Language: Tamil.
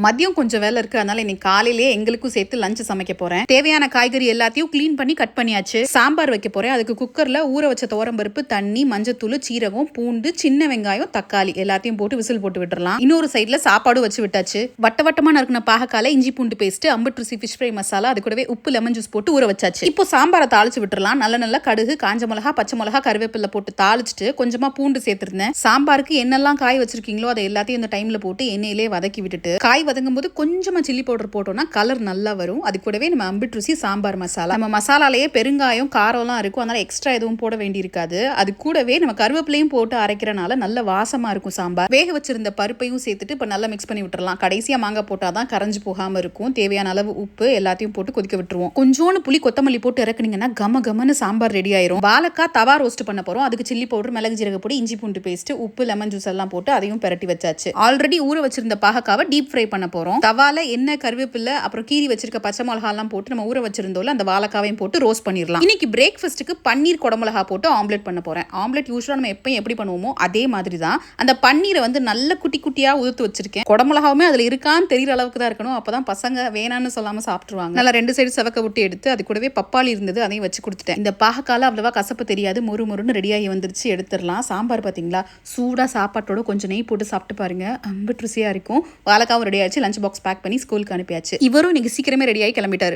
மதியம் கொஞ்சம் வேலை இருக்கு, அதனால இன்னைக்கு காலையிலேயே எங்களுக்கும் சேர்த்து லஞ்ச் சமைக்க போறேன். தேவையான காய்கறி எல்லாத்தையும் கிளீன் பண்ணி கட் பண்ணியாச்சு. சாம்பார் வைக்க போறேன். அதுக்கு குக்கர்ல ஊற வச்ச துவரம்பருப்பு, தண்ணி, மஞ்சத்தூள், சீரகம், பூண்டு, சின்ன வெங்காயம், தக்காளி எல்லாத்தையும் போட்டு விசில் போட்டு விட்டுறலாம். இன்னொரு சைட்ல சாப்பாடு வச்சு விட்டாச்சு. வட்ட வட்டமா நறுக்கின பாகக்கால இஞ்சி பூண்டு பேஸ்ட், அம்பட் ருசி ஃபிஷ் ஃப்ரை மசாலா, அது கூடவே உப்பு லெமன் ஜூஸ் போட்டு ஊற வச்சாச்சு. இப்போ சாம்பாரை தாளிச்சு விட்டுறலாம். நல்ல கடுகு, காஞ்ச மிளகா, பச்சை மிளகா, கருவேப்பிலை போட்டு தாளிச்சுட்டு கொஞ்சமா பூண்டு சேர்த்திருந்தேன். சாம்பாருக்கு என்னெல்லாம் காய் வச்சிருக்கீங்களோ அதை எல்லாத்தையும் இந்த டைம்ல போட்டு எண்ணெயிலே வதக்கி விட்டுட்டு காய் வதங்கும் போது கொஞ்சமா சில்லி பவுடர் போட்டோம்னா கலர் நல்லா வரும். அது கூடவே நம்ம அம்பிட் ருசி சாம்பார் மசாலா, நம்ம மசாலாலேயே பெருங்காயம் காரம்லாம் இருக்கும், அதனால எக்ஸ்ட்ரா எதுவும் போட வேண்டி இருக்காது. அது கூடவே நம்ம கருவேப்பிலையும் போட்டு அரைக்கிறனால நல்ல வாசமா இருக்கும் சாம்பார். வேக வச்சிருந்த பருப்பையும் சேர்த்துட்டு இப்போ நல்லா மிக்ஸ் பண்ணி விட்டுறலாம். கடைசியா மாங்காய் போட்டாதான் கரைஞ்சு போகாம இருக்கும். தேவையான அளவு உப்பு எல்லாத்தையும் போட்டு கொதிக்க விட்டுருவோம். கொஞ்சோண்டு புளி கொத்தமல்லி போட்டு இறக்குனீங்கன்னா கம கமன்னு சாம்பார் ரெடி ஆயிரும். வாழைக்காய் தவா ரோஸ்ட் பண்ண போறோம். அதுக்கு சில்லி பவுடர், மிளகு ஜீரக பொடி, இஞ்சி பூண்டு பேஸ்ட், உப்பு, லெமன் ஜூஸ் எல்லாம் போட்டு அதையும் பெரட்டி வச்சாச்சு. ஆல்ரெடி ஊற வச்சிருந்த பாகக்காவை டீப் ஃப்ரை பண்ண போறோம். தவால எண்ணெய், கருவேப்பிலை, அப்புறம் கீரி வச்சிருக்க பச்சை மிளகா எல்லாம் போட்டு நம்ம ஊற வச்சிருந்தோம்ல அந்த வாழைக்காவையும் போட்டு ரோஸ்ட் பண்ணிடலாம். இன்னைக்கு பிரேக்ஃபாஸ்ட்டுக்கு பன்னீர் குடமிளகா போட்டு ஆம்லெட் பண்ண போறேன். ஆம்லெட் யூஸ்வலா நம்ம எப்பயும் எப்படி பண்ணுவோமோ அதே மாதிரி தான். அந்த பன்னீரை வந்து நல்ல குட்டி குட்டியா உதுத்து வச்சிருக்கேன். குடமிளகாவுமே அதுல இருக்கான்னு தெரியற அளவுக்கு தான் இருக்கணும். அப்பதான் பசங்க வேணான்னு சொல்லாம சாப்பிட்டுருவாங்க. நல்லா 2 சைடு செவக்க விட்டு எடுத்து அது கூடவே பப்பாளி இருந்தது, அதையும் வச்சு கொடுத்துட்டேன். இந்த பாகக்கால அவ்வளவா கசப்பு தெரியாது, மொறு மொறுன்னு ரெடியாகி வந்துருச்சு. எடுத்துடலாம். சாம்பார் பாத்தீங்களா, சூடா சாப்பாட்டோட கொஞ்சம் நெய் போட்டு சாப்பிட்டு பாருங்க, அம்பிட்டு ருசியா இருக்கும். வாழைக்காவும் ரெடி ஆச்சு. லஞ்ச் பாக்ஸ் பேக் பண்ணி ஸ்கூலுக்கு அனுப்பியாச்சு. இவரும் இன்னைக்கு சீக்கிரமே ரெடியாகி கிளம்பிட்டாரு.